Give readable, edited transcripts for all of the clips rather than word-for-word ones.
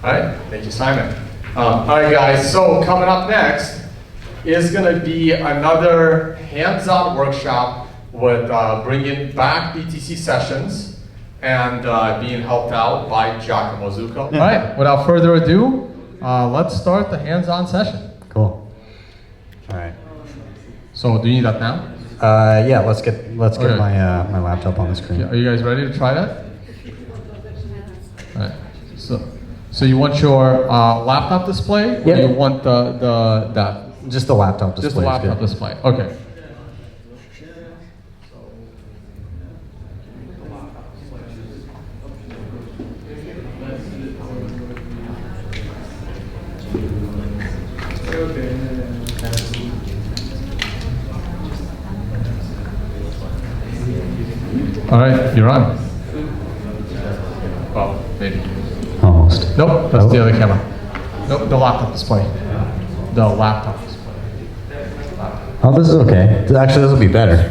All right, thank you, Simon. All right, guys, so coming up next is going to be another hands-on workshop with bringing back BTC sessions and being helped out by Giacomo Zucco. All right, without further ado, let's start the hands-on session. Cool. All right. So do you need that now? Yeah, let's get my laptop on the screen. Yeah, are you guys ready to try that? All right. So you want your laptop display? Or Yeah. you want that? Just the laptop display. Just the laptop display. Okay. All right, you're on. Well, maybe. Almost. Nope, that's the other camera. Nope, the laptop display. The laptop display. Oh, this is okay. Actually, this will be better.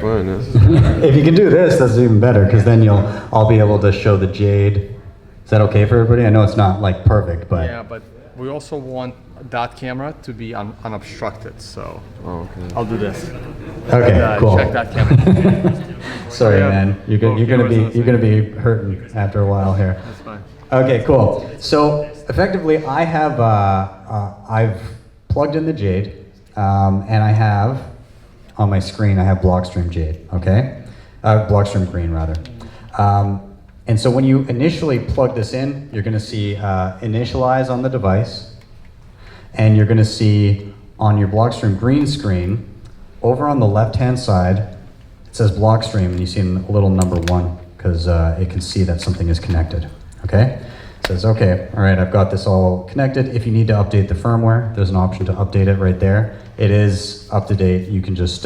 If you can do this, that's even better, because then I'll be able to show the Jade. Is that okay for everybody? I know it's not like perfect, but Yeah, but we also want that camera to be unobstructed, so okay. I'll do this. okay, cool. Check that camera. Sorry, Yeah. man. You're gonna be hurting after a while here. That's fine. Okay, cool. So effectively, I have I've plugged in the Jade, and I have on my screen I have Blockstream Jade. Okay, Blockstream Green rather. And so when you initially plug this in, you're going to see initialize on the device, and you're going to see on your Blockstream Green screen over on the left-hand side it says Blockstream, and you see a little number 1 because it can see that something is connected. Okay, it says okay, all right, I've got this all connected. If you need to update the firmware, there's an option to update it right there. It is up to date. You can just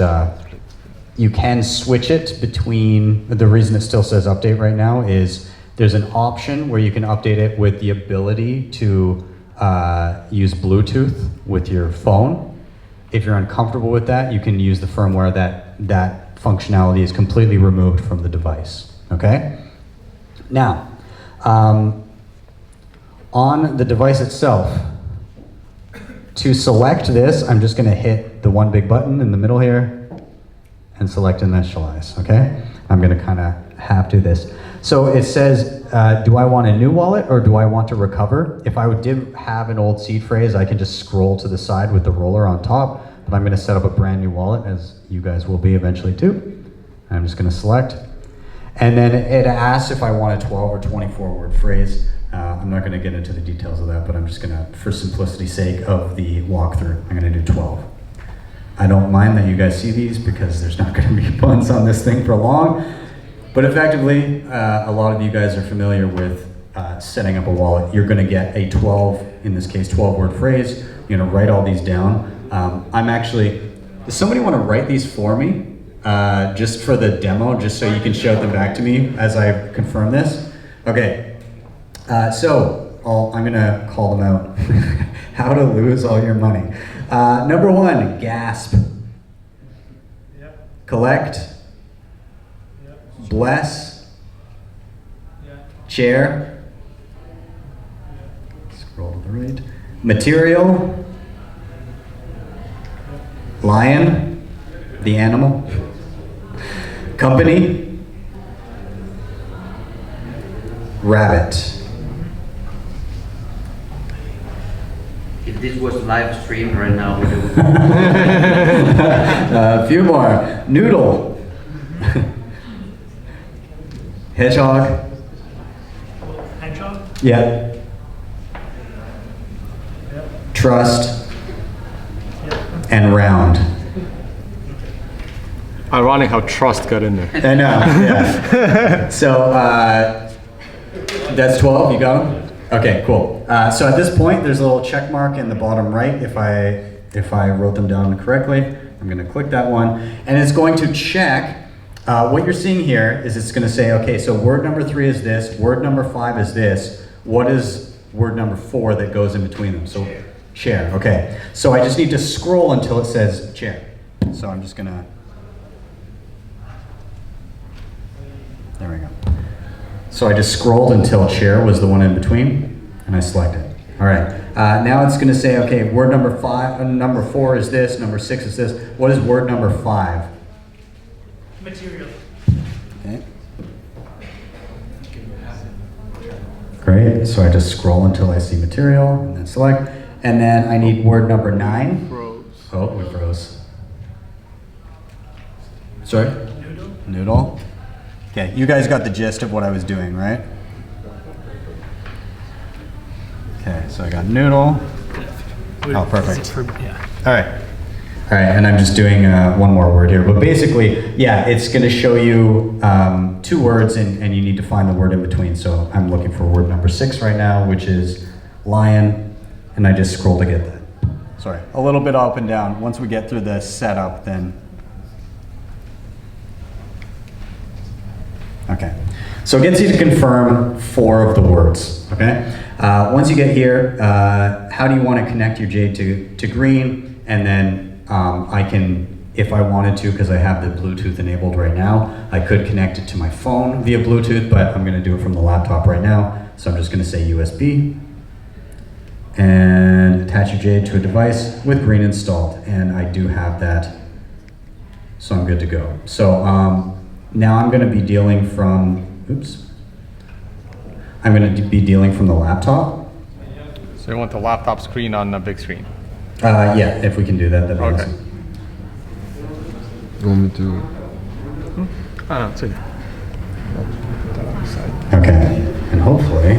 you can switch it between. The reason it still says update right now is there's an option where you can update it with the ability to use Bluetooth with your phone. If you're uncomfortable with that, you can use the firmware that functionality is completely removed from the device. Okay? Now, on the device itself, to select this, I'm just going to hit the one big button in the middle here and select initialize, okay? I'm going to kind of have to this. So it says, do I want a new wallet or do I want to recover? If I did have an old seed phrase, I can just scroll to the side with the roller on top, but I'm going to set up a brand new wallet, as you guys will be eventually too. I'm just going to select. And then it asks if I want a 12 or 24 word phrase. I'm not going to get into the details of that, but I'm just going to, for simplicity's sake of the walkthrough, I'm going to do 12. I don't mind that you guys see these because there's not going to be buttons on this thing for long, but effectively, a lot of you guys are familiar with setting up a wallet. You're going to get a 12, in this case, 12 word phrase. You're going to write all these down. Does somebody want to write these for me? Just for the demo, just so you can show them back to me as I confirm this? Okay. I'm gonna call them out. How to lose all your money. Number 1, gasp. Yep. Collect. Yep. Bless. Yep. Chair. Scroll to the right. Material. Lion, the animal. Company. Rabbit. If this was live stream right now, we would. A few more. Noodle. Hedgehog. Hedgehog? Yeah. Yep. Trust. Yep. And round. Ironic how trust got in there. I know, yeah. So that's 12, you got them? Okay, cool. So at this point, there's a little check mark in the bottom right if I wrote them down correctly. I'm gonna click that one, and it's going to check. What you're seeing here is it's gonna say, okay, so word number 3 is this, word number 5 is this, what is word number 4 that goes in between them? So chair, okay. So I just need to scroll until it says chair. So I'm just gonna, there we go. So I just scrolled until chair was the one in between, and I select it. All right. Now it's going to say, okay, word number 5, number 4 is this, number 6 is this. What is word number 5? Material. Okay. Great. So I just scroll until I see material and then select. And then I need word number 9. Oh, we froze. Sorry? Noodle. Noodle. Okay, you guys got the gist of what I was doing, right? Okay, so I got noodle. Oh, perfect. Yeah. All right. All right, and I'm just doing one more word here. But basically, yeah, it's going to show you 2 words, and you need to find the word in between. So I'm looking for word number 6 right now, which is lion, and I just scroll to get that. Sorry, a little bit up and down. Once we get through the setup, then. Okay, so it gets you to confirm 4 of the words, okay? Once you get here, how do you want to connect your Jade to green? And then I can, if I wanted to, because I have the Bluetooth enabled right now, I could connect it to my phone via Bluetooth, but I'm going to do it from the laptop right now. So I'm just going to say USB and attach your Jade to a device with green installed. And I do have that, so I'm good to go. So now I'm going to be dealing from, I'm going to be dealing from the laptop. So you want the laptop screen on the big screen? Yeah, if we can do that, that'd be Okay. awesome. You want me to? Ah, it's okay. Okay, and hopefully.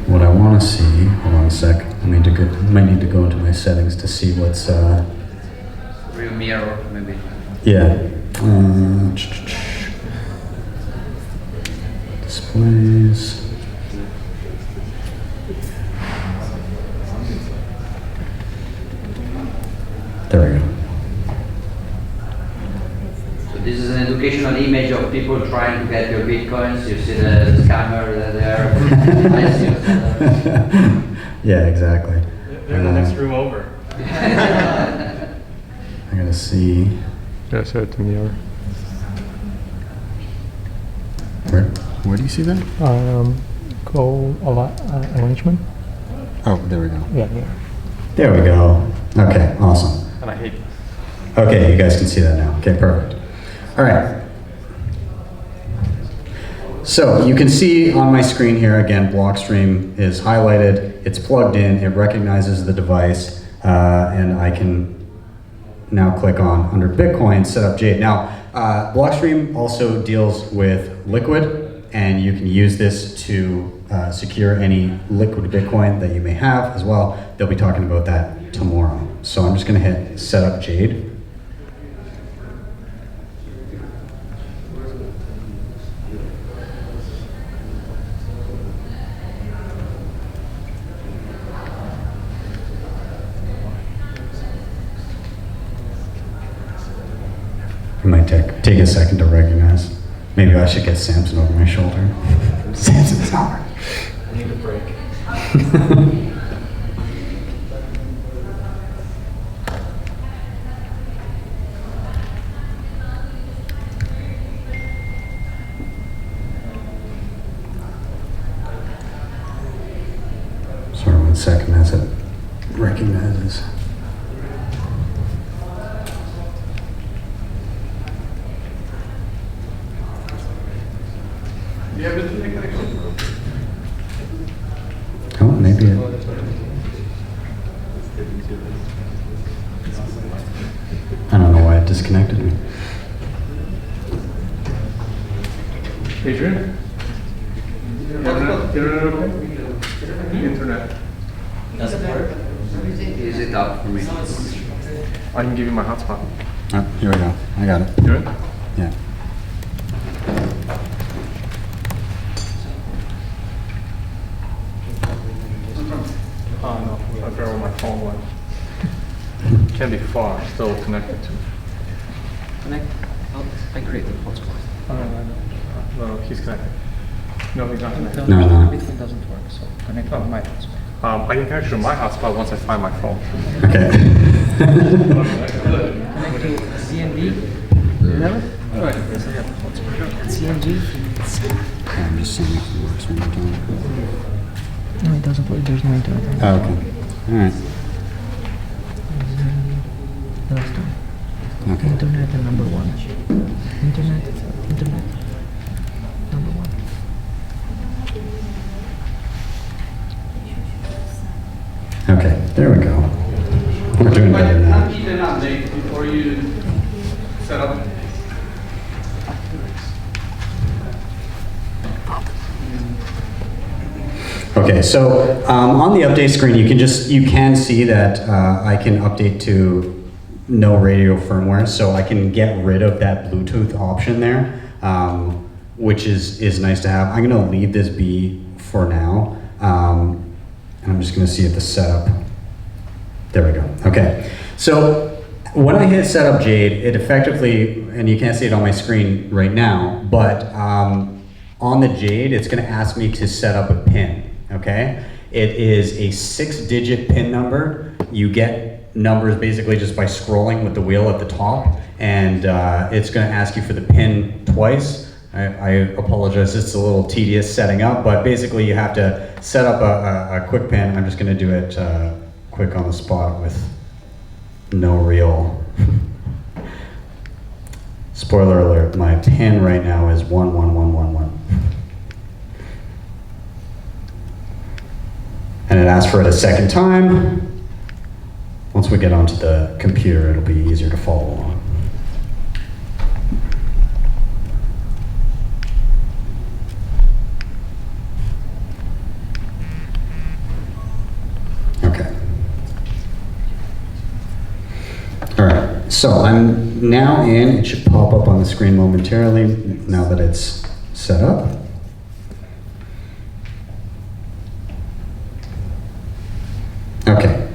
What I want to see, hold on a sec, I might need to go into my settings to see what's, Real mirror, maybe. yeah. Displays. There we go. So this is an educational image of people trying to get your bitcoins. You see the scammer there. I see. Yeah, exactly. They're in the next room over. I gotta see. Yeah, show it to me over. Where do you see that? Arrangement. Oh, there we go. Yeah, yeah. There we go. Okay, awesome. And I hate Okay, you guys can see that now. Okay, perfect. All right. So you can see on my screen here, again, Blockstream is highlighted. It's plugged in. It recognizes the device. And I can now click on, under Bitcoin, set up Jade. Now, Blockstream also deals with Liquid, and you can use this to secure any liquid Bitcoin that you may have as well. They'll be talking about that tomorrow. So I'm just going to hit set up Jade. It might take a second to recognize. Maybe I should get Samson over my shoulder. Samson's not. I need a break. Sorry, 1 second as it recognizes. Do you have internet connection? Oh, maybe it. I don't know why it disconnected me. Adrian? Internet okay? Internet. Is it up for me? I can give you my hotspot. Oh, here we go. I got it. Do it? Yeah. Oh no, I forgot where my phone went. Can be far, still connected to. Connect. I create the hotspot. No, he's connected. No, he's not connected. No, no. Bitcoin doesn't work, so connect on my hotspot. I can connect to my hotspot once I find my phone. Okay. Connect to CND. I'm just seeing if it works one more time. No, it doesn't work. There's no internet. Oh, okay. All right. Last time. Okay. Internet and number one. Internet. Number one. Okay, there we go. We're doing better now. need an update before you set up. Okay, so on the update screen, you can see that I can update to no radio firmware, so I can get rid of that Bluetooth option there, which is nice to have. I'm gonna leave this be for now, and I'm just gonna see if the setup, there we go, okay. So when I hit setup Jade, it effectively, and you can't see it on my screen right now, but on the Jade, it's gonna ask me to set up a PIN. Okay, it is a 6-digit PIN number. You get numbers basically just by scrolling with the wheel at the top, and it's going to ask you for the PIN twice. I apologize, it's a little tedious setting up, but basically you have to set up a quick PIN. I'm just going to do it quick on the spot with no real spoiler alert. My PIN right now is 11111. And it asks for it a second time. Once we get onto the computer, it'll be easier to follow along. Okay. All right, so I'm now in. It should pop up on the screen momentarily now that it's set up. Okay,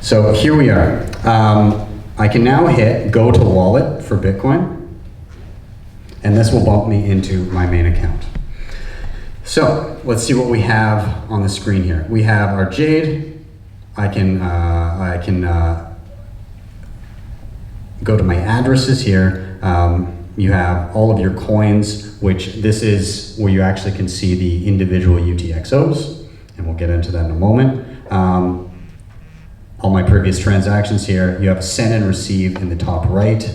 so here we are. I can now hit go to wallet for Bitcoin, and this will bump me into my main account. So let's see what we have on the screen here. We have our Jade. I can go to my addresses here. You have all of your coins, which this is where you actually can see the individual UTXOs, and we'll get into that in a moment. All my previous transactions here, you have a send and receive in the top right.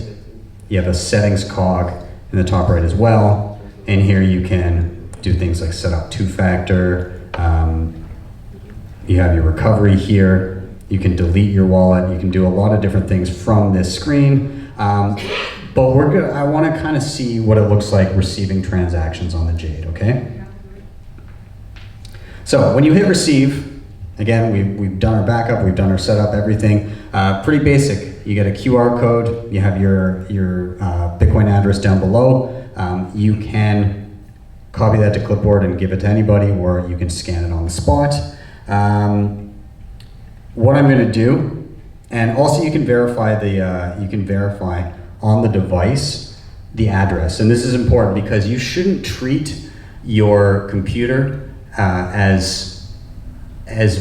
You have a settings cog in the top right as well. And here you can do things like set up two-factor. You have your recovery here. You can delete your wallet. You can do a lot of different things from this screen. But I want to kind of see what it looks like receiving transactions on the Jade, okay? So when you hit receive, again, we've done our backup, we've done our setup, everything. Pretty basic. You get a QR code, you have your Bitcoin address down below. You can copy that to clipboard and give it to anybody, or you can scan it on the spot. What I'm gonna do, and also you can verify on the device the address. And this is important because you shouldn't treat your computer as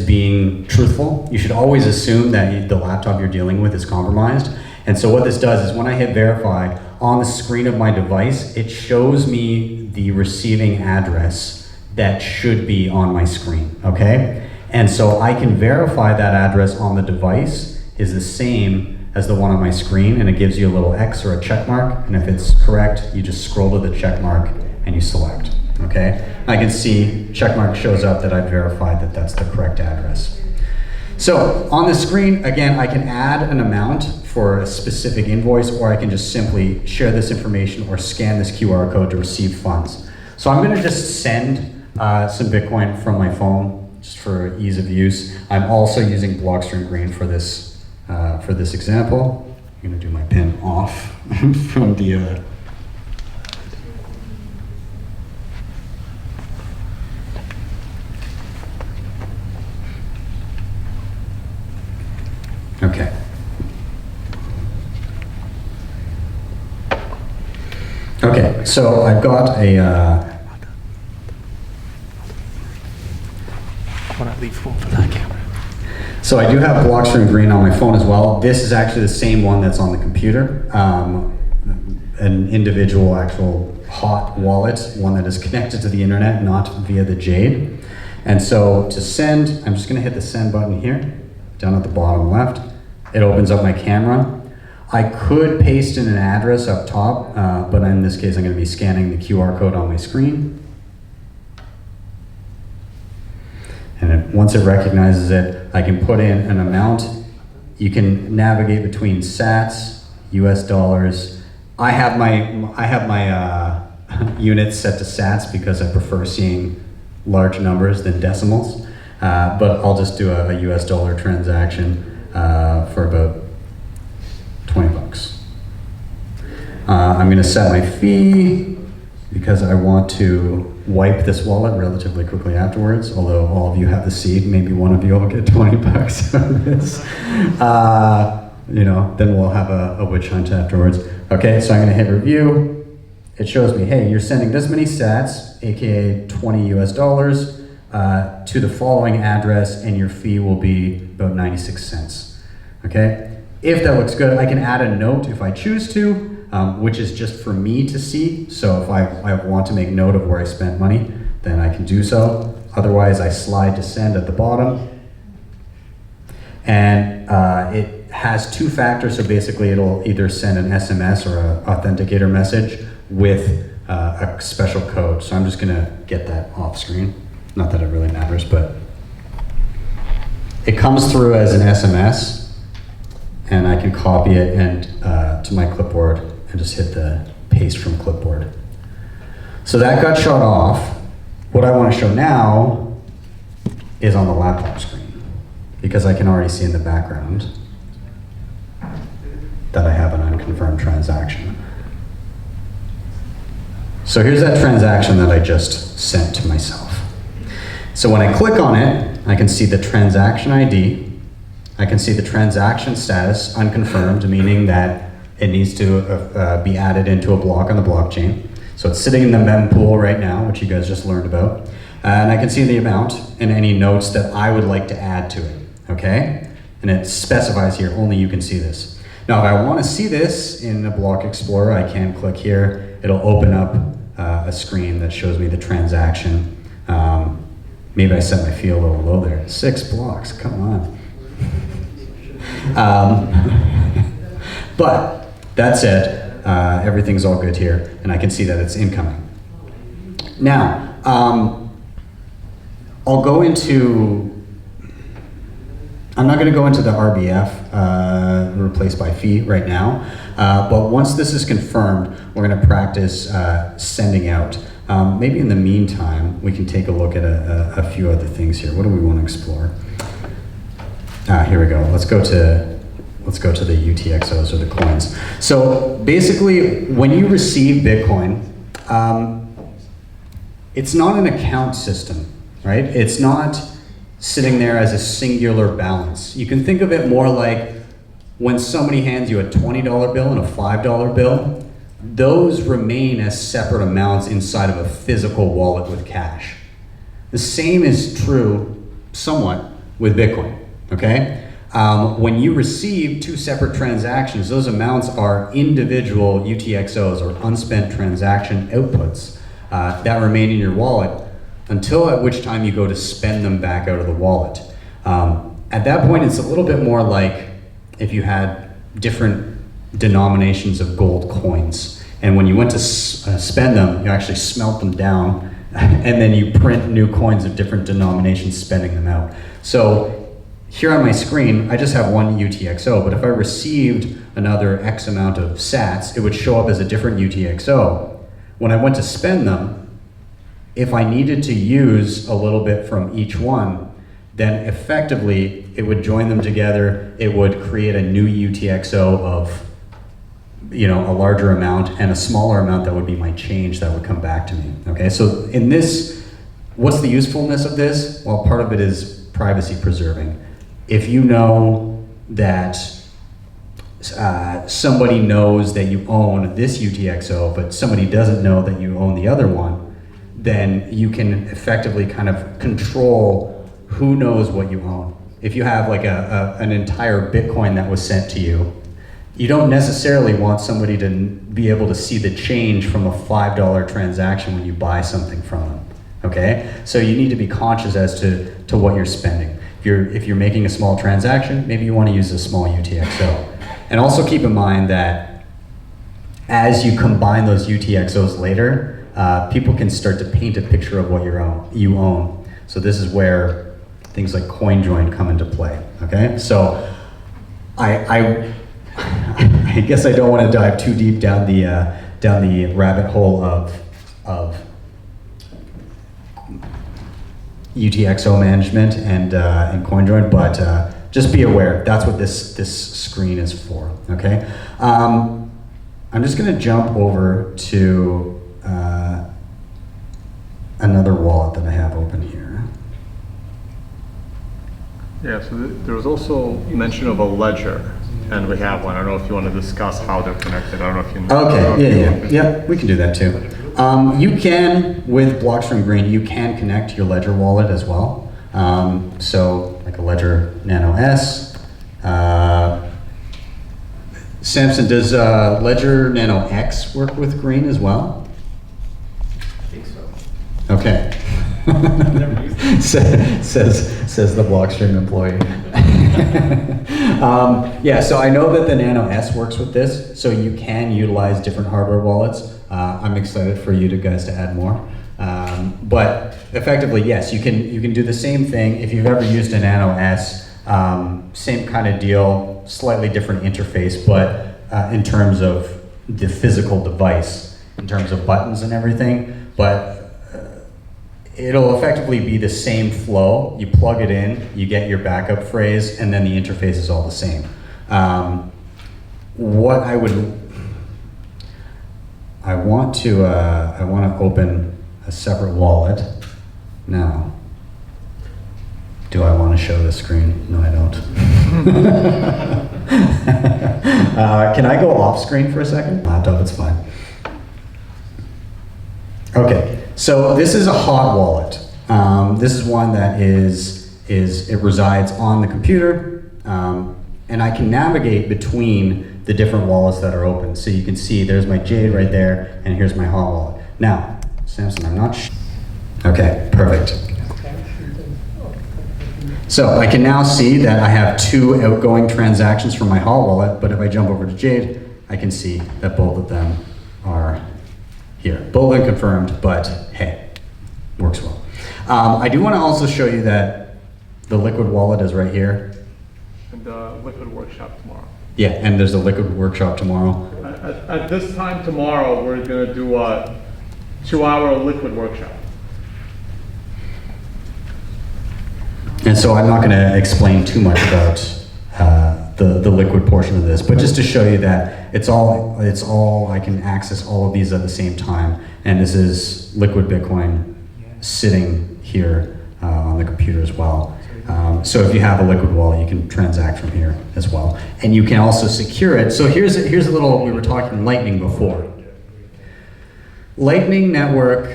being truthful. You should always assume that the laptop you're dealing with is compromised. And so what this does is when I hit verify, on the screen of my device, it shows me the receiving address that should be on my screen, okay? And so I can verify that address on the device is the same as the one on my screen, and it gives you a little X or a check mark, and if it's correct, you just scroll to the check mark and you select. Okay, I can see checkmark shows up that I've verified that that's the correct address. So on the screen, again, I can add an amount for a specific invoice, or I can just simply share this information or scan this QR code to receive funds. So I'm gonna just send some Bitcoin from my phone, just for ease of use. I'm also using Blockstream Green for this example. I'm gonna do my PIN off from the Okay. Okay, so I've got a. I want to leave full for that camera. So I do have Blockstream Green on my phone as well. This is actually the same one that's on the computer. an individual actual hot wallet, one that is connected to the internet, not via the Jade. And so to send, I'm just gonna hit the send button here, down at the bottom left. It opens up my camera. I could paste in an address up top, but in this case I'm gonna be scanning the QR code on my screen. And once it recognizes it, I can put in an amount. You can navigate between sats, US dollars. I have my units set to sats because I prefer seeing large numbers than decimals. But I'll just do a US dollar transaction for about 20 bucks. I'm gonna set my fee because I want to wipe this wallet relatively quickly afterwards, although all of you have the seed, maybe one of you will get 20 bucks out of this. You know, then we'll have a witch hunt afterwards. Okay, so I'm gonna hit review. It shows me, hey, you're sending this many sats, AKA 20 US dollars, to the following address, and your fee will be about 96 cents. Okay? If that looks good, I can add a note if I choose to, which is just for me to see. So if I want to make note of where I spent money, then I can do so. Otherwise, I slide to send at the bottom. And it has two factors, so basically it'll either send an SMS or an authenticator message with a special code. So I'm just gonna get that off screen. Not that it really matters, but it comes through as an SMS, and I can copy it and to my clipboard and just hit the paste from clipboard. So that got shut off. What I want to show now is on the laptop screen, because I can already see in the background that I have an unconfirmed transaction. So here's that transaction that I just sent to myself. So when I click on it, I can see the transaction ID. I can see the transaction status, unconfirmed, meaning that it needs to be added into a block on the blockchain. So it's sitting in the mempool right now, which you guys just learned about. And I can see the amount and any notes that I would like to add to it, okay? And it specifies here, only you can see this. Now, if I want to see this in the Block Explorer, I can click here. It'll open up a screen that shows me the transaction. Maybe I set my fee a little low there. 6 blocks, come on. But that said, everything's all good here, and I can see that it's incoming. Now, I'll go into, I'm not going to go into the RBF, replaced by fee right now, but once this is confirmed, we're going to practice sending out. Maybe in the meantime, we can take a look at a few other things here. What do we want to explore? Here we go. Let's go to the UTXOs, or the coins. So basically, when you receive Bitcoin, it's not an account system, right? It's not sitting there as a singular balance. You can think of it more like when somebody hands you a $20 bill and a $5 bill, those remain as separate amounts inside of a physical wallet with cash. The same is true somewhat with Bitcoin, okay? When you receive two separate transactions, those amounts are individual UTXOs, or unspent transaction outputs, that remain in your wallet until at which time you go to spend them back out of the wallet. At that point, it's a little bit more like if you had different denominations of gold coins, and when you went to spend them, you actually smelt them down, and then you print new coins of different denominations, spending them out. So here on my screen, I just have one UTXO, but if I received another X amount of sats, it would show up as a different UTXO. When I went to spend them, if I needed to use a little bit from each one, then effectively it would join them together. It would create a new UTXO of, you know, a larger amount, and a smaller amount that would be my change that would come back to me. Okay, so in this, what's the usefulness of this? Well, part of it is privacy preserving. If you know that somebody knows that you own this UTXO, but somebody doesn't know that you own the other one, then you can effectively kind of control who knows what you own. If you have like an entire Bitcoin that was sent to you, you don't necessarily want somebody to be able to see the change from a $5 transaction when you buy something from them. Okay, so you need to be conscious as to what you're spending. If you're making a small transaction, maybe you want to use a small UTXO. And also keep in mind that as you combine those UTXOs later, people can start to paint a picture of what you own. So this is where things like CoinJoin come into play. Okay, so I guess I don't want to dive too deep down the rabbit hole of UTXO management and CoinJoin, but just be aware that's what this screen is for. Okay, I'm just going to jump over to another wallet that I have open here. Yeah, so there was also mention of a ledger, and we have one. I don't know if you want to discuss how they're connected. I don't know if you know. Okay, yeah, we can do that too. You can, with Blockstream Green, you can connect your Ledger wallet as well. So like a Ledger Nano S. Samson, does Ledger Nano X work with Green as well? I think so. Okay. says the Blockstream employee. Yeah, so I know that the Nano S works with this, so you can utilize different hardware wallets. I'm excited for you guys to add more. But effectively, yes, you can do the same thing. If you've ever used a Nano S, same kind of deal, slightly different interface, but in terms of the physical device, in terms of buttons and everything, but it'll effectively be the same flow. You plug it in, you get your backup phrase, and then the interface is all the same. I want to open a separate wallet. Now, do I want to show this screen? No, I don't. Can I go off screen for a second? Laptop, it's fine. Okay, so this is a hot wallet. This is one that it resides on the computer, and I can navigate between the different wallets that are open. So you can see there's my Jade right there, and here's my hot wallet. Now, Samson, I'm not okay, perfect. So I can now see that I have 2 outgoing transactions from my hot wallet, but if I jump over to Jade, I can see that both of them are here. Both unconfirmed, but hey, works well. I do want to also show you that the Liquid wallet is right here. And the Liquid workshop tomorrow. Yeah, and there's a Liquid workshop tomorrow. At this time tomorrow, we're going to do a 2-hour Liquid workshop. And so I'm not going to explain too much about the Liquid portion of this, but just to show you that it's all I can access all of these at the same time, and this is Liquid Bitcoin sitting here on the computer as well. So if you have a Liquid wallet, you can transact from here as well, and you can also secure it. So here's a little. We were talking Lightning before. Lightning Network,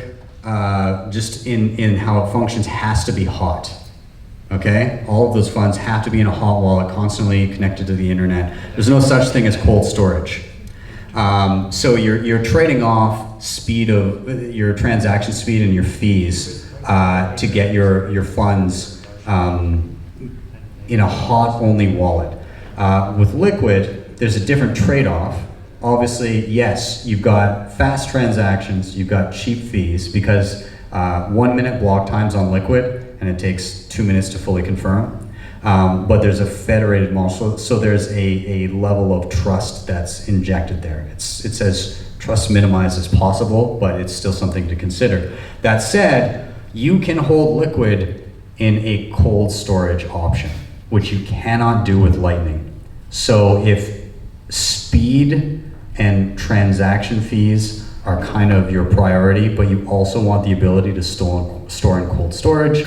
just in how it functions, has to be hot. Okay, all of those funds have to be in a hot wallet, constantly connected to the internet. There's no such thing as cold storage. So you're trading off speed of your transaction speed and your fees to get your funds in a hot only wallet. With Liquid, there's a different trade-off. Obviously, yes, you've got fast transactions, you've got cheap fees because 1 minute block times on Liquid, and it takes 2 minutes to fully confirm. But there's a federated model, so there's a level of trust that's injected there. It says trust minimized as possible, but it's still something to consider. That said, you can hold Liquid in a cold storage option, which you cannot do with Lightning. So if speed and transaction fees are kind of your priority, but you also want the ability to store in cold storage,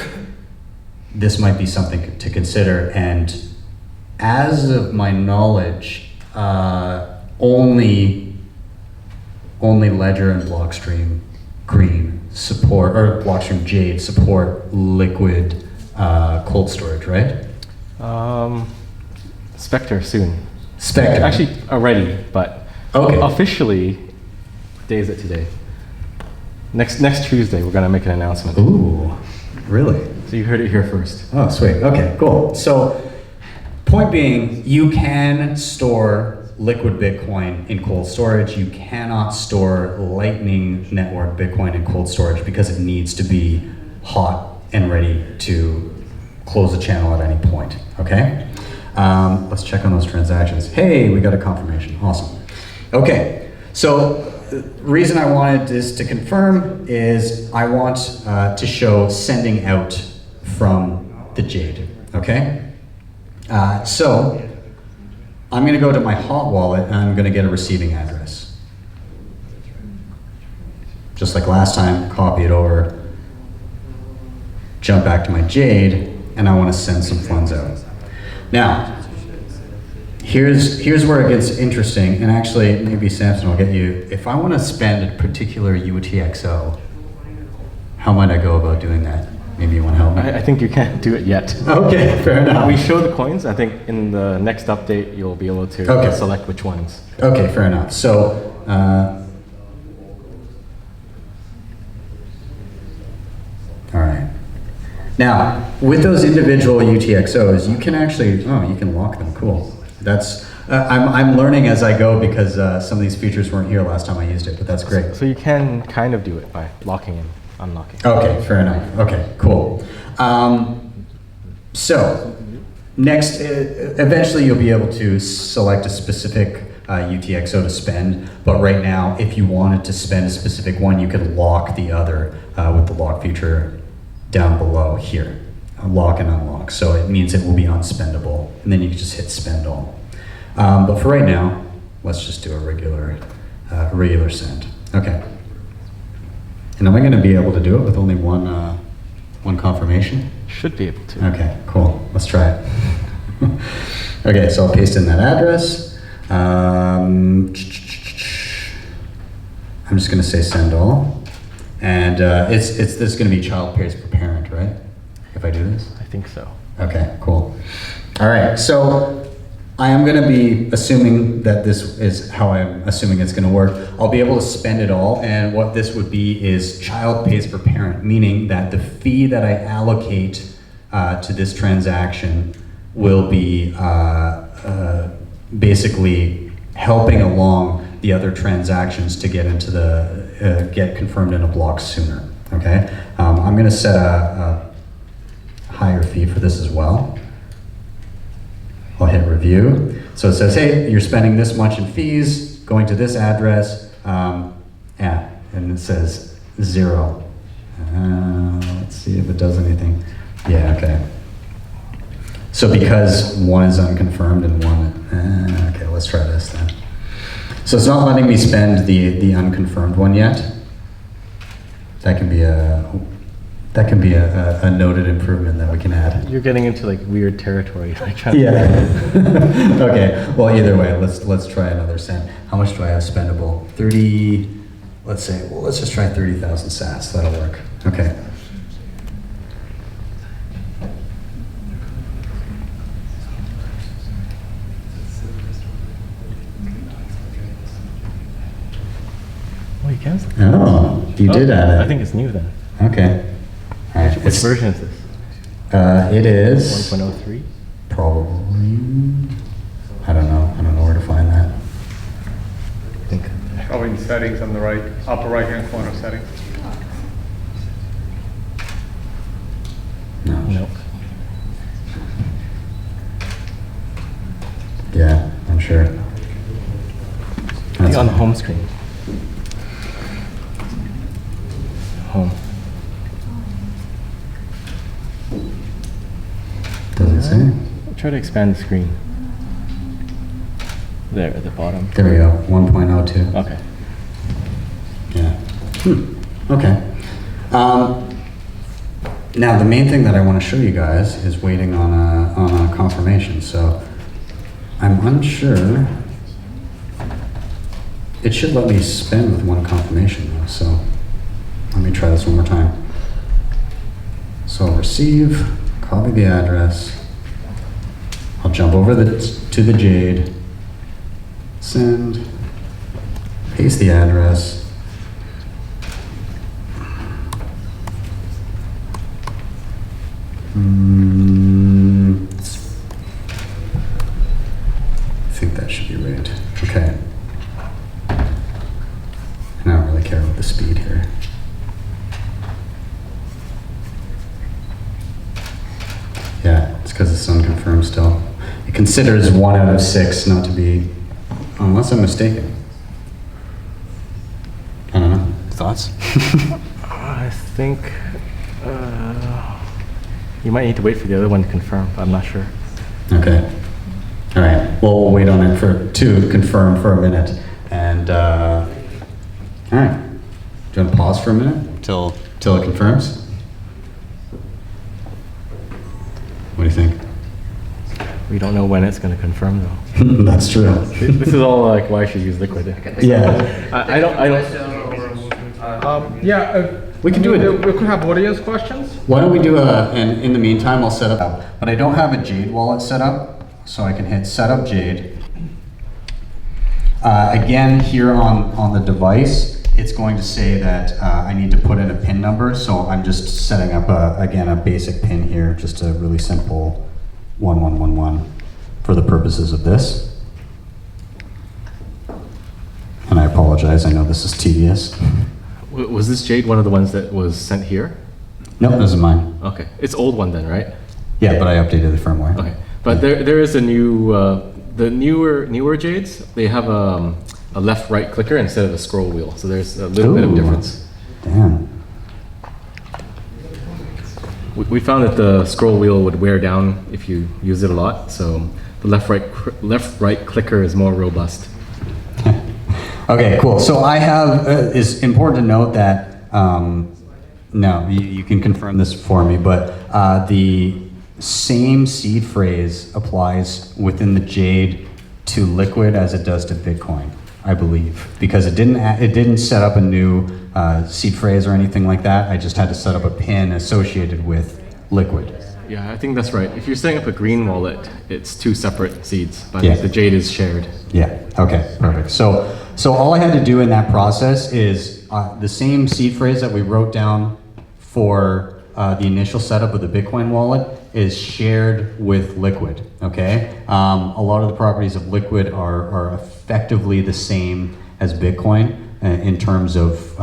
this might be something to consider. And as of my knowledge, only Ledger and Blockstream Green support, or Blockstream Jade support Liquid cold storage, right? Spectre soon. Spectre. Actually, already, but Okay. officially, what day is it today? Next Tuesday, we're gonna make an announcement. Ooh, really? So you heard it here first. Oh, sweet. Okay, cool. So, point being, you can store liquid Bitcoin in cold storage. You cannot store Lightning Network Bitcoin in cold storage because it needs to be hot and ready to close the channel at any point. Okay? Let's check on those transactions. Hey, we got a confirmation. Awesome. Okay, so the reason I wanted this to confirm is I want to show sending out from the Jade. Okay? So I'm going to go to my hot wallet and I'm going to get a receiving address. Just like last time, copy it over, jump back to my Jade, and I want to send some funds out. Now, here's where it gets interesting, and actually maybe Samson will get you. If I want to spend a particular UTXO, how might I go about doing that? Maybe you want to help me? I think you can't do it yet. Okay, fair enough. We show the coins. I think in the next update, you'll be able to Okay. select which ones. Okay, fair enough. So, all right. Now, with those individual UTXOs, you can actually, you can lock them. Cool. That's, I'm learning as I go because some of these features weren't here last time I used it, but that's great. So you can kind of do it by locking and unlocking. Okay, fair enough. Okay, cool. So, next, eventually you'll be able to select a specific UTXO to spend, but right now, if you wanted to spend a specific one, you could lock the other with the lock feature down below here. Lock and unlock, so it means it will be unspendable, and then you can just hit spend all. But for right now, let's just do a regular send. Okay. And am I going to be able to do it with only one confirmation? Should be able to. Okay, cool. Let's try it. Okay, so I'll paste in that address. I'm just going to say send all, and this is going to be child pays per parent, right? If I do this. I think so. Okay, cool. All right, so I am going to be assuming that this is how I'm assuming it's going to work. I'll be able to spend it all, and what this would be is child pays per parent, meaning that the fee that I allocate to this transaction will be basically helping along the other transactions to get into the get confirmed in a block sooner. Okay, I'm going to set a higher fee for this as well. I'll hit review. So it says, hey, you're spending this much in fees, going to this address, and it says 0. Let's see if it does anything. Yeah, okay. So because one is unconfirmed and one, okay, let's try this then. So it's not letting me spend the unconfirmed one yet. That can be a noted improvement that we can add. You're getting into like weird territory. Like trying Yeah. Okay. Well, either way, let's try another send. How much do I have spendable? 30. Let's say. Well, let's just try 30,000 sats. That'll work. Okay. Oh, you can? Oh, you did add it. I think it's new then. Okay. All right. Which version is this? It is 1.03? probably. I don't know where to find that. I think. Probably in settings on the right, upper right-hand corner settings. No. Nope. Yeah, I'm sure. I think on the home screen. Home. Does it say? Try to expand the screen. There at the bottom. There we go. 1.02. Okay. Yeah. Okay. Now the main thing that I want to show you guys is waiting on a confirmation. So I'm unsure. It should let me spend with one confirmation though. So let me try this one more time. So I'll receive, copy the address. I'll jump over to the Jade, Send, paste the address. I think that should be right. Okay. And I don't really care about the speed here. Yeah, it's because it's unconfirmed still. It considers 1 out of 6 not to be, unless I'm mistaken. I don't know. Thoughts? I think you might need to wait for the other one to confirm. I'm not sure. Okay. All right. Well, we'll wait on it to confirm for a minute. And all right. Do you want to pause for a minute till it confirms? What do you think? We don't know when it's going to confirm though. That's true. This is all like why I should use Liquid. Yeah. I don't. We can do it. We could have audience questions. Why don't we do and in the meantime, I'll set up, but I don't have a Jade wallet set up, so I can hit set up Jade. Again, here on the device, it's going to say that I need to put in a PIN number, so I'm just setting up, again, a basic PIN here, just a really simple 1111 for the purposes of this. And I apologize, I know this is tedious. Was this Jade one of the ones that was sent here? Nope, this is mine. Okay, it's old one then, right? Yeah, but I updated the firmware. Okay, but there is a new, the newer Jades. They have a left-right clicker instead of a scroll wheel, so there's a little bit of Ooh. difference. Damn. We found that the scroll wheel would wear down if you use it a lot, so the left-right clicker is more robust. Okay, cool. So I have, it's important to note that, no, you can confirm this for me, but the same seed phrase applies within the Jade to Liquid as it does to Bitcoin, I believe, because it didn't set up a new seed phrase or anything like that. I just had to set up a PIN associated with Liquid. Yeah, I think that's right. If you're setting up a green wallet, it's 2 separate seeds, but Yeah. the Jade is shared. Yeah, okay, perfect. So all I had to do in that process is the same seed phrase that we wrote down for the initial setup of the Bitcoin wallet is shared with Liquid, okay? A lot of the properties of Liquid are effectively the same as Bitcoin in terms of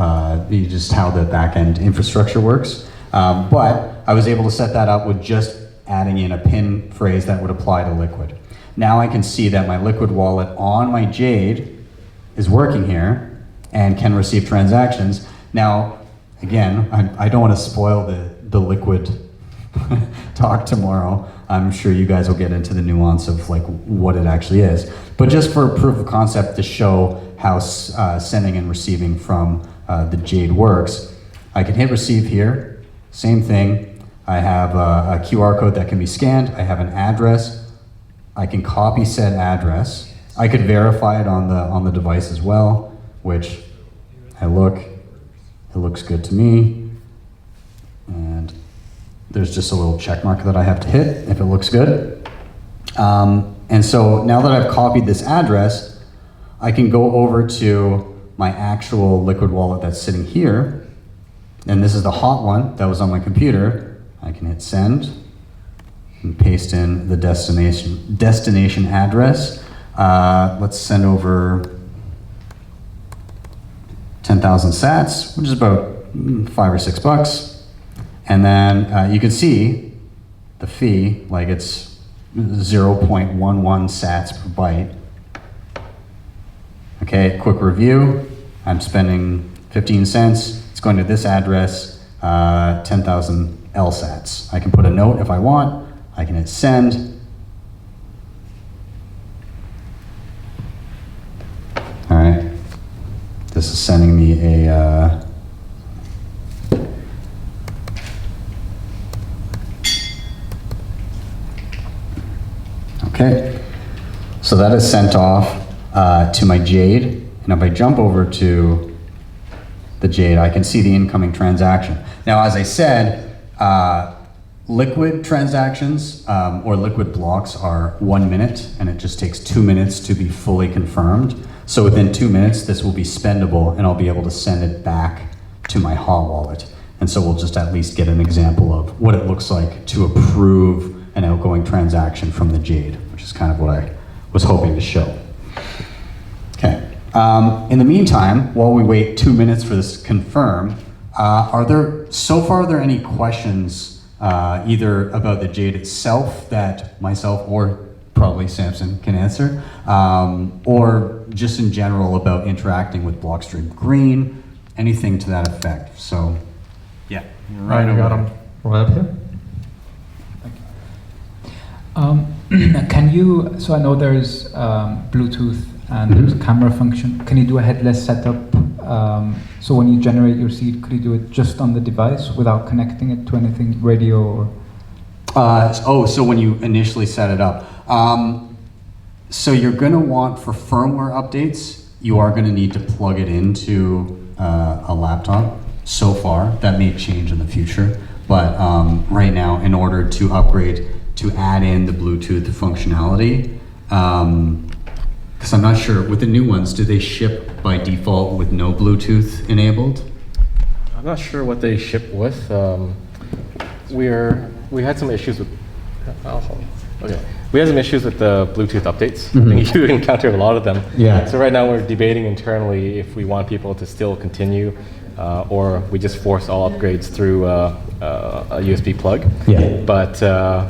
just how the back-end infrastructure works. But I was able to set that up with just adding in a PIN phrase that would apply to Liquid. Now I can see that my Liquid wallet on my Jade is working here and can receive transactions. Now, again, I don't want to spoil the Liquid talk tomorrow. I'm sure you guys will get into the nuance of like what it actually is. But just for proof of concept to show how sending and receiving from the Jade works, I can hit receive here. Same thing. I have a QR code that can be scanned. I have an address. I can copy said address. I could verify it on the device as well, which it looks good to me. And there's just a little check mark that I have to hit if it looks good. And so now that I've copied this address, I can go over to my actual Liquid wallet that's sitting here. And this is the hot one that was on my computer. I can hit send and paste in the destination address. Let's send over 10,000 sats, which is about $5 or $6. And then you can see the fee, like it's 0.11 sats per byte. Okay, quick review. I'm spending 15 cents. It's going to this address, 10,000 LSATs. I can put a note if I want. I can hit send. All right. This is sending me a okay. So that is sent off to my Jade. And if I jump over to the Jade, I can see the incoming transaction. Now, as I said, liquid transactions or liquid blocks are 1 minute, and it just takes 2 minutes to be fully confirmed. So within 2 minutes, this will be spendable, and I'll be able to send it back to my hot wallet. And so we'll just at least get an example of what it looks like to approve an outgoing transaction from the Jade, which is kind of what I was hoping to show. Okay. In the meantime, while we wait 2 minutes for this to confirm, are there any questions either about the Jade itself that myself or probably Samson can answer, or just in general about interacting with Blockstream Green, anything to that effect? So, yeah. Right, I got him right up here. Can you, so I know there's Bluetooth and there's a camera function. Can you do a headless setup? So when you generate your seed, could you do it just on the device without connecting it to anything, radio or? So when you initially set it up. So you're gonna want, for firmware updates, you are gonna need to plug it into a laptop. So far, that may change in the future, but right now, in order to upgrade, to add in the Bluetooth functionality, because I'm not sure, with the new ones, do they ship by default with no Bluetooth enabled? I'm not sure what they ship with. We had some issues with. Okay. We had some issues with the Bluetooth updates. I think you encounter a lot of them. Yeah. So right now we're debating internally if we want people to still continue, or we just force all upgrades through a USB plug. Yeah. But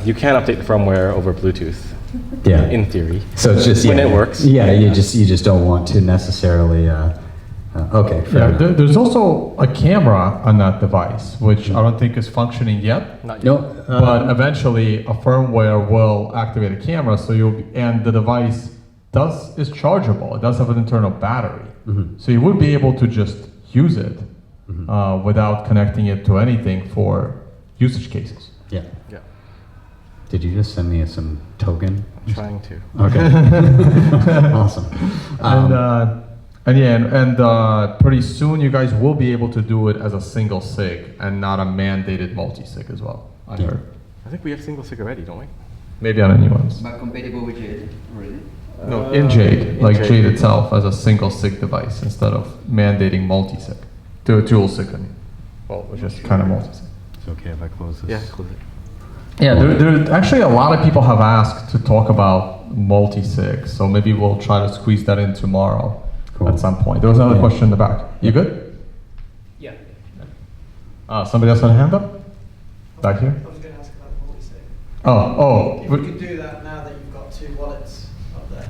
you can update the firmware over Bluetooth. Yeah. In theory. So it's just when it works. Yeah, you just don't want to necessarily. Okay. Fair Yeah, enough. there's also a camera on that device, which I don't think is functioning yet. Not yet. No. But eventually, a firmware will activate a camera, so and the device is chargeable. It does have an internal battery, so you would be able to just use it without connecting it to anything for usage cases. Yeah. Yeah. Did you just send me some token? I'm trying to. Okay. Awesome. And pretty soon, you guys will be able to do it as a single sig and not a mandated multi-sig as well. I Yeah. heard. I think we have single sig already, don't we? Maybe on the new ones. But compatible with Jade, really? No, in Jade, in like Jade. Jade itself as a single sig device instead of mandating multi-sig. To a dual sig, I mean. Well, which is kind of multi-sig. It's okay if I close this. Yeah, close it. Yeah, there actually a lot of people have asked to talk about multi-sig, so maybe we'll try to squeeze that in tomorrow Cool. at some point. There was another Yeah. question in the back. You good? Yeah. Somebody else want a hand up? Back here? I was going to ask about the multi-sig. Oh, If we could do that now that you've got 2 wallets up there.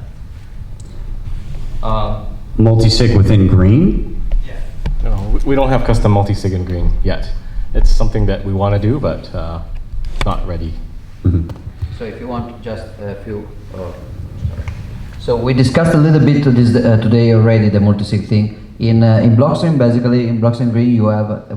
Multi-sig within Green? Yeah. No, we don't have custom multi-sig in Green yet. It's something that we want to do, but not ready. So if you want just a few, sorry. So we discussed a little bit to this today already, the multi-sig thing. In Blockstream, basically in Blockstream Green, you have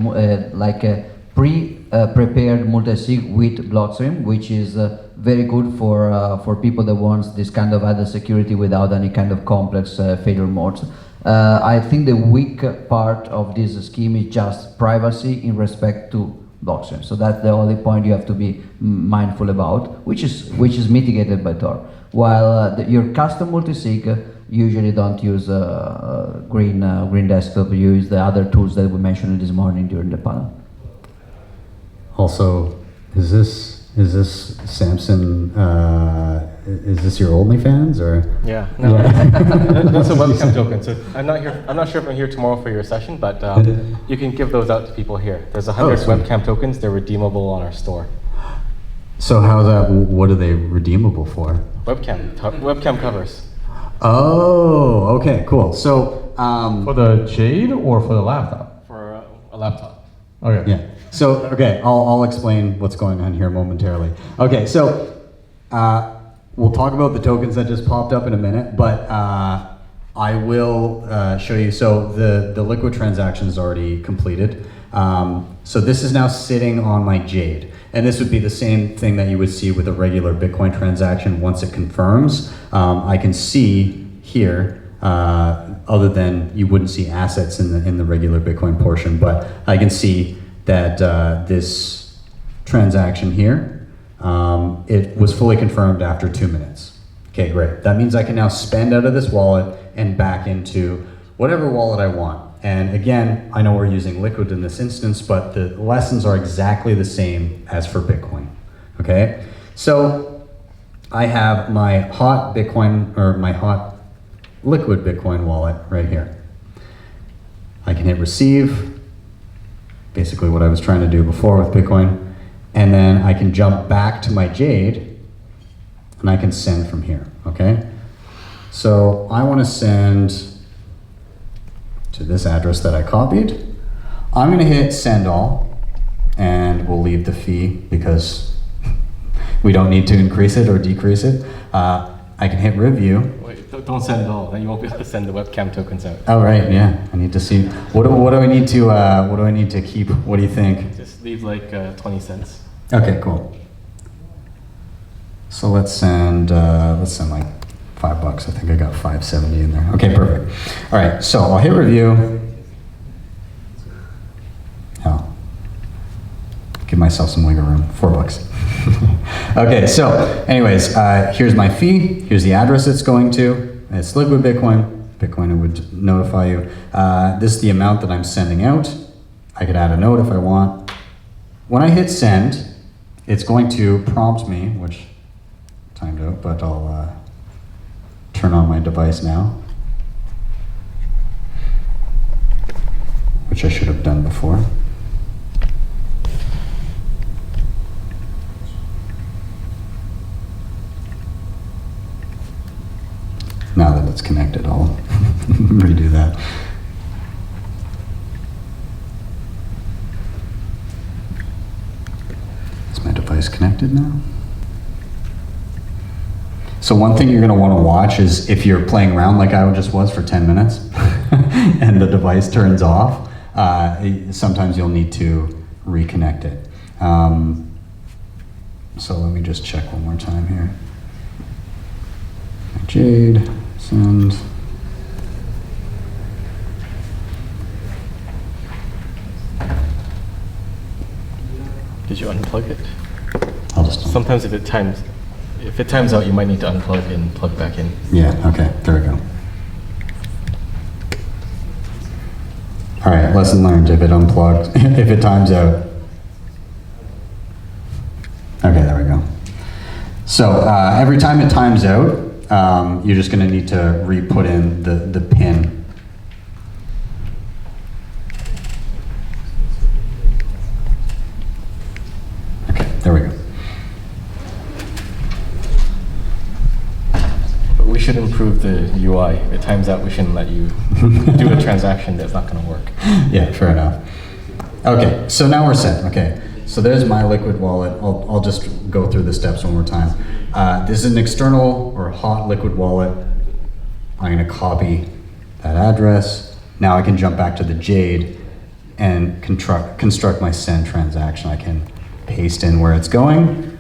like a prepared multi-sig with Blockstream, which is very good for people that wants this kind of added security without any kind of complex failure modes. I think the weak part of this scheme is just privacy in respect to Blockstream. So that's the only point you have to be mindful about, which is mitigated by Tor. While your custom multi-sig usually don't use Green Desktop, you use the other tools that we mentioned this morning during the panel. Also, is this Samson? Is this your OnlyFans or? Yeah, no, that's a webcam token. So I'm not sure if I'm here tomorrow for your session, but you can give those out to people here. There's 100 sweet. webcam tokens. They're redeemable on our store. So how's that? What are they redeemable for? Webcam covers. Oh, okay, cool. So, for the Jade or for the laptop? For a laptop. Okay. yeah. So, okay, I'll explain what's going on here momentarily. Okay, so we'll talk about the tokens that just popped up in a minute, but I will show you. So the Liquid transaction is already completed. So this is now sitting on my Jade. And this would be the same thing that you would see with a regular Bitcoin transaction once it confirms. I can see here, other than you wouldn't see assets in the regular Bitcoin portion, but I can see that this transaction here. It was fully confirmed after 2 minutes. Okay, great. That means I can now spend out of this wallet and back into whatever wallet I want. And again, I know we're using Liquid in this instance, but the lessons are exactly the same as for Bitcoin. Okay, so I have my hot Bitcoin, or my hot Liquid Bitcoin wallet right here. I can hit receive, basically what I was trying to do before with Bitcoin, and then I can jump back to my Jade, and I can send from here, okay? So I want to send to this address that I copied. I'm gonna hit send all, and we'll leave the fee because we don't need to increase it or decrease it. I can hit review. Wait, don't send it all. Then you won't be able to send the webcam tokens out. Oh right, yeah. I need to see. What do I need to? What do I need to keep? What do you think? Just leave like 20 cents. Okay, cool. So let's send like $5. I think I got $5.70 in there. Okay, perfect. All right, so I'll hit review. Oh, give myself some wiggle room. $4. Okay, so anyways, here's my fee. Here's the address it's going to. It's Liquid Bitcoin. Bitcoin would notify you. This is the amount that I'm sending out. I could add a note if I want. When I hit send, it's going to prompt me, which timed out, but I'll turn on my device now, which I should have done before. Now that it's connected, I'll redo that. Is my device connected now? So one thing you're going to want to watch is if you're playing around like I just was for 10 minutes and the device turns off, sometimes you'll need to reconnect it. So let me just check one more time here. Jade, send. Did you unplug it? I'll just. Sometimes if it times out, you might need to unplug and plug back in. Yeah, okay, there we go. All right, lesson learned, if it unplugged, if it times out. Okay, there we go. So every time it times out, you're just gonna need to re-put in the pin. Okay, there we go. We should improve the UI. If it times out, we shouldn't let you do a transaction that's not going to work. Yeah, fair enough. Okay, so now we're set. Okay, so there's my Liquid wallet. I'll just go through the steps one more time. This is an external or hot Liquid wallet. I'm going to copy that address. Now I can jump back to the Jade and construct my send transaction. I can paste in where it's going.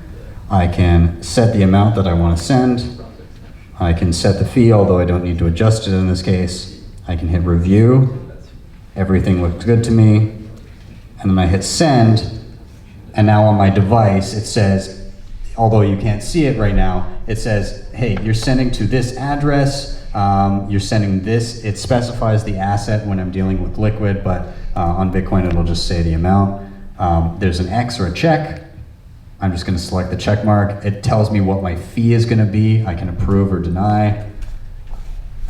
I can set the amount that I want to send. I can set the fee, although I don't need to adjust it in this case. I can hit review. Everything looks good to me. And then I hit send. And now on my device, it says, although you can't see it right now, it says, hey, you're sending to this address. You're sending this. It specifies the asset when I'm dealing with Liquid, but on Bitcoin, it'll just say the amount. There's an X or a check. I'm just going to select the check mark. It tells me what my fee is going to be. I can approve or deny.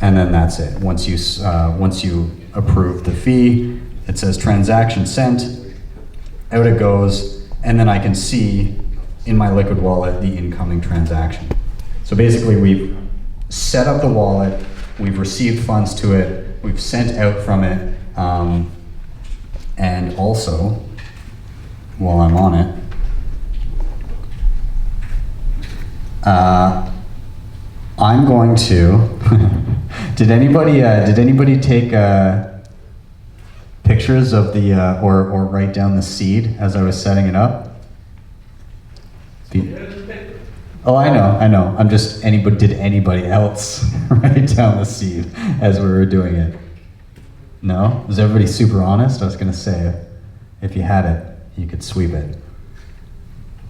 And then that's it. Once you approve the fee, it says transaction sent. Out it goes. And then I can see in my Liquid wallet the incoming transaction. So basically we've set up the wallet. We've received funds to it. We've sent out from it. And also, while I'm on it, I'm going to. Did anybody take pictures of the or write down the seed as I was setting it up? Oh, I know. I'm just Did anybody else write down the seed as we were doing it? No? Was everybody super honest? I was gonna say, if you had it, you could sweep it.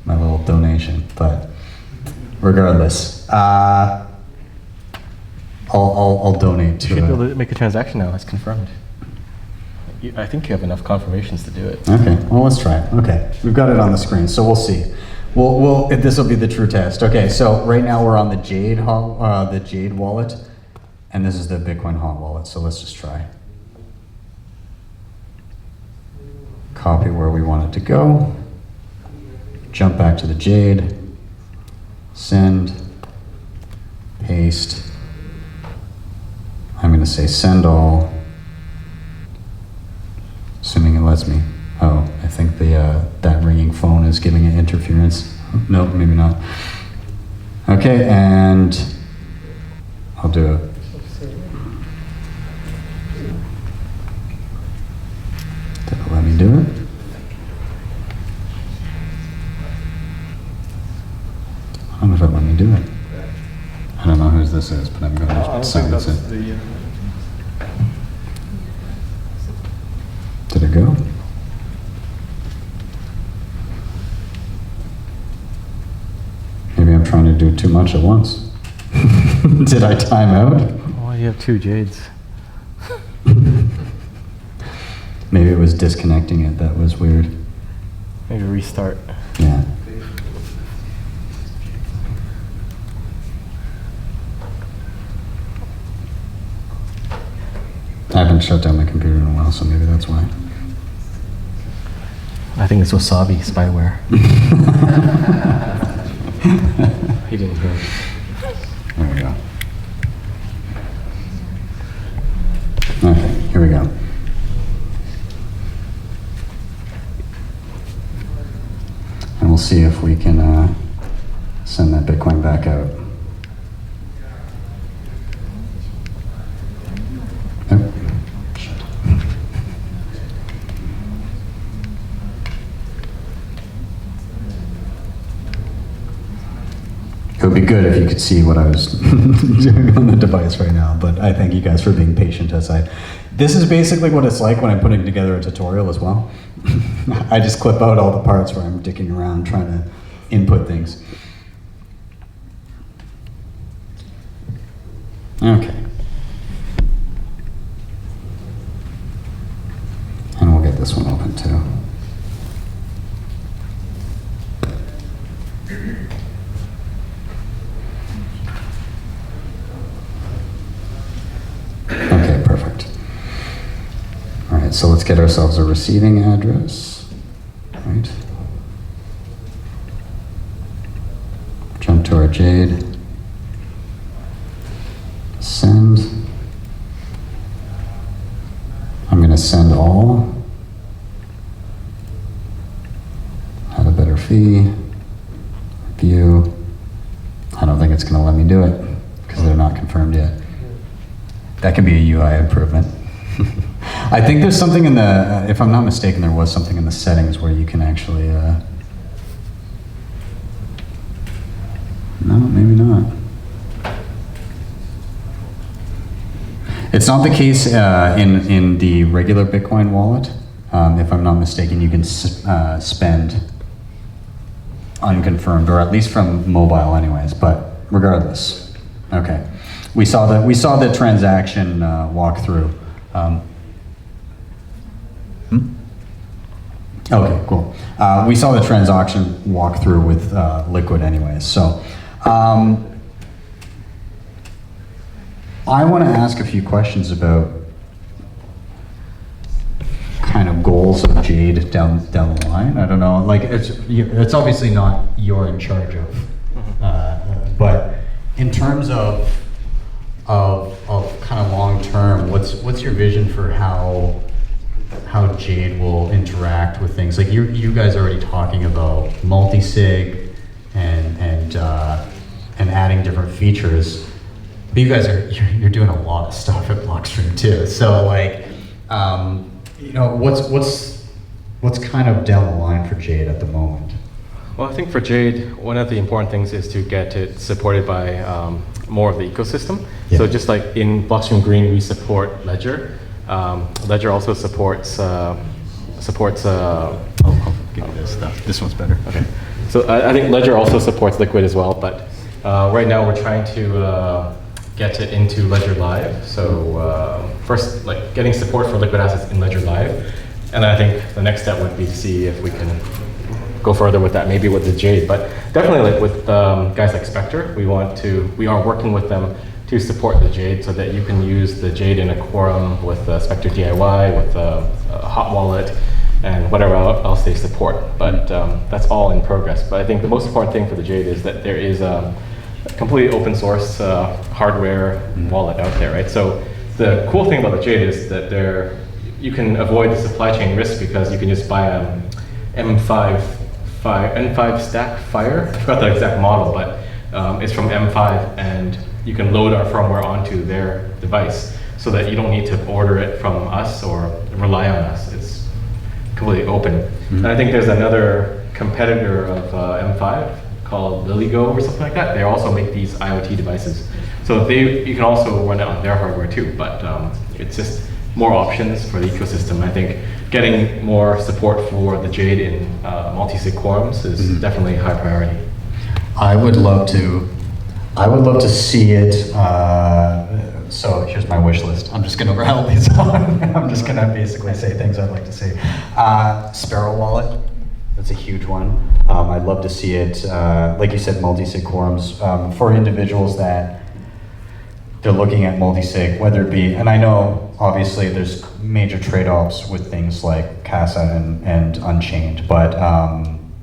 my little donation. But regardless, I'll donate You should be able to to make a transaction now. It's confirmed. I think you have enough confirmations to do it. Okay, well, let's try it. Okay, we've got it on the screen, so we'll see. This will be the true test. Okay, so right now we're on the Jade wallet, and this is the Bitcoin hot wallet. So let's just try. Copy where we want it to go. Jump back to the Jade. Send. Paste. I'm going to say send all. Assuming it lets me. Oh, I think that ringing phone is giving it interference. Nope, maybe not. Okay, and I'll do it. Did it let me do it? I don't know if it let me do it. I don't know whose this is, but I'm going to sign this in. Did it go? Maybe I'm trying to do too much at once. Did I time out? Oh, you have 2 Jades. Maybe it was disconnecting it. That was weird. Maybe restart. Yeah. I haven't shut down my computer in a while, so maybe that's why. I think it's Wasabi spyware. He didn't hear it. There we go. Okay, here we go. And we'll see if we can send that Bitcoin back out. Nope. Shit. It would be good if you could see what I was doing on the device right now, but I thank you guys for being patient as this is basically what it's like when I'm putting together a tutorial as well. I just clip out all the parts where I'm dicking around trying to input things. Okay. And we'll get this one open too. Okay, perfect. All right, so let's get ourselves a receiving address. Right. Jump to our Jade. Send. I'm going to send all. Add a better fee. View. I don't think it's going to let me do it because they're not confirmed yet. That could be a UI improvement. I think there's something in the, if I'm not mistaken, there was something in the settings where you can actually, no, maybe not. It's not the case in the regular Bitcoin wallet. If I'm not mistaken, you can spend unconfirmed, or at least from mobile anyways, but regardless. Okay. We saw the transaction walkthrough. Okay, cool. We saw the transaction walkthrough with Liquid anyways. So I want to ask a few questions about kind of goals of Jade down the line. I don't know, like it's obviously not you're in charge of, but in terms of kind of long term, what's your vision for how Jade will interact with things? Like you guys are already talking about multi-sig and adding different features. But you guys you're doing a lot of stuff at Blockstream too. So like, you know, what's kind of down the line for Jade at the moment? Well, I think for Jade, one of the important things is to get it supported by more of the ecosystem. Yeah. So just like in Blockstream Green, we support Ledger. Ledger also supports. I'll give you this stuff. This one's better. Okay. So I think Ledger also supports Liquid as well, but right now we're trying to get it into Ledger Live. So first, like getting support for Liquid Assets in Ledger Live, and I think the next step would be to see if we can go further with that, maybe with the Jade. But definitely, like with guys like Spectre, we are working with them to support the Jade, so that you can use the Jade in a quorum with Spectre DIY, with Hot Wallet, and whatever else they support. But that's all in progress. But I think the most important thing for the Jade is that there is a completely open source hardware wallet out there, right? So the cool thing about the Jade is that you can avoid the supply chain risk, because you can just buy a N5 stack Fire. I forgot the exact model, but it's from M5, and you can load our firmware onto their device, so that you don't need to order it from us or rely on us. It's completely open. And I think there's another competitor of M5 called LilyGo or something like that. They also make these IoT devices. So you can also run it on their hardware too, but it's just more options for the ecosystem. I think getting more support for the Jade in multi-sig quorums is definitely a high priority. I would love to see it. So here's my wish list. I'm just going to rattle these on. I'm just going to basically say things I'd like to see. Sparrow Wallet, that's a huge one. I'd love to see it, like you said, multi-sig quorums for individuals that they're looking at multi-sig, whether it be, and I know obviously there's major trade-offs with things like Casa and Unchained, but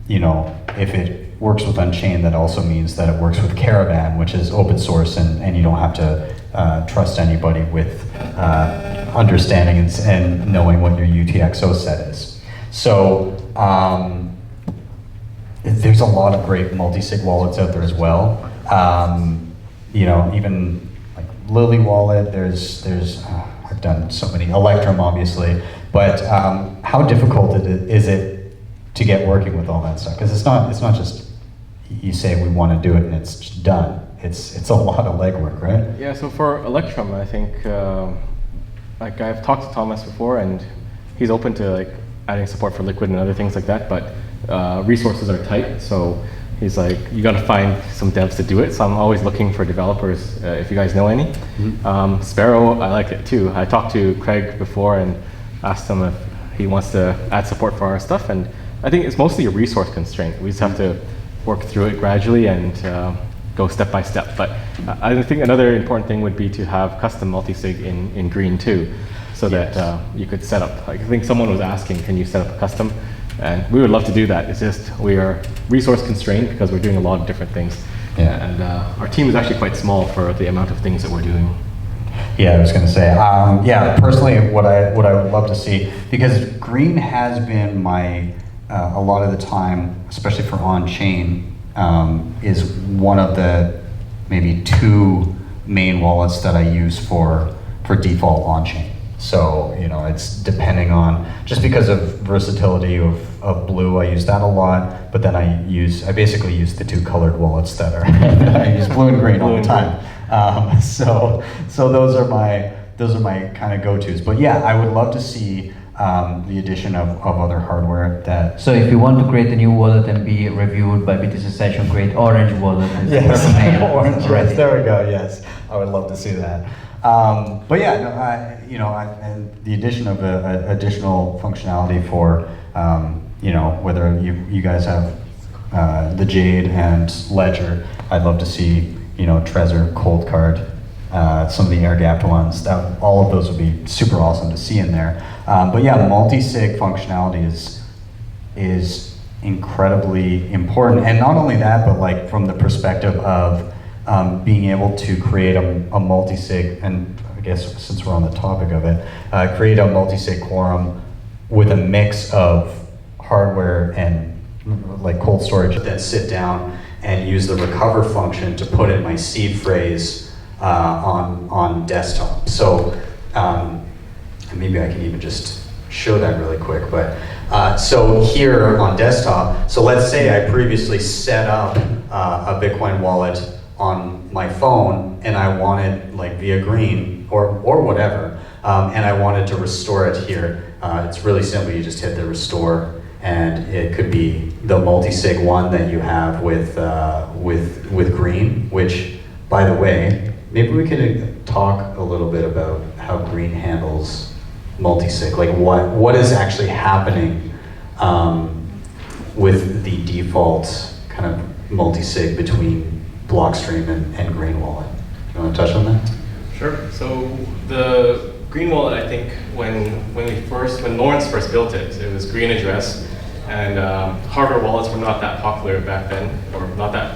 you know, if it works with Unchained, that also means that it works with Caravan, which is open source, and you don't have to trust anybody with understanding and knowing what your UTXO set is. So there's a lot of great multi-sig wallets out there as well. You know, even like Lily Wallet, there's I've done so many, Electrum obviously, but how difficult is it to get working with all that stuff? Because it's not just you say we want to do it and it's just done. It's a lot of legwork, right? Yeah, so for Electrum, I think, like I've talked to Thomas before, and he's open to like adding support for Liquid and other things like that, but resources are tight, so he's like, you got to find some devs to do it. So I'm always looking for developers, if you guys know any. Sparrow, I like it too. I talked to Craig before and asked him if he wants to add support for our stuff, and I think it's mostly a resource constraint. We just have to work through it gradually and go step by step. But I think another important thing would be to have custom multi-sig in Green too, so that you could set up, like, I think someone was asking, can you set up a custom? And we would love to do that. It's just we are resource constrained because we're doing a lot of different things. Yeah. And our team is actually quite small for the amount of things that we're doing. Yeah, I was going to say, yeah, personally, what I would love to see, because Green has been my, a lot of the time, especially for on-chain, is one of the maybe two main wallets that I use for default on-chain. So, you know, it's depending on, just because of versatility of Blue, I use that a lot, but then I basically use the two colored wallets that are, I use Blue and Green all the time. So those are my kind of go-tos. But yeah, I would love to see the addition of other hardware that. So if you want to create a new wallet and be reviewed by BTC Session, create Orange Wallet. Yes, Orange, yes, there we go, yes. I would love to see that. But yeah, and the addition of additional functionality for, you know, whether you guys have the Jade and Ledger, I'd love to see, you know, Trezor, Cold Card, some of the air-gapped ones. All of those would be super awesome to see in there. But yeah, multi-sig functionality is incredibly important, and not only that, but like from the perspective of being able to create a multi-sig, and I guess since we're on the topic of it, create a multi-sig quorum with a mix of hardware and like cold storage, then sit down and use the recover function to put in my seed phrase on desktop. So maybe I can even just show that really quick, but so here on desktop, so let's say I previously set up a Bitcoin wallet on my phone and I wanted, like via Green or whatever, and I wanted to restore it here. It's really simple, you just hit the restore and it could be the multi-sig one that you have with Green, which, by the way, maybe we could talk a little bit about how Green handles multi-sig, like what is actually happening with the default kind of multi-sig between Blockstream and Green Wallet. You want to touch on that? Sure. So the Green Wallet, I think, when Lawrence first built it, it was Green Address, and hardware wallets were not that popular back then, or not that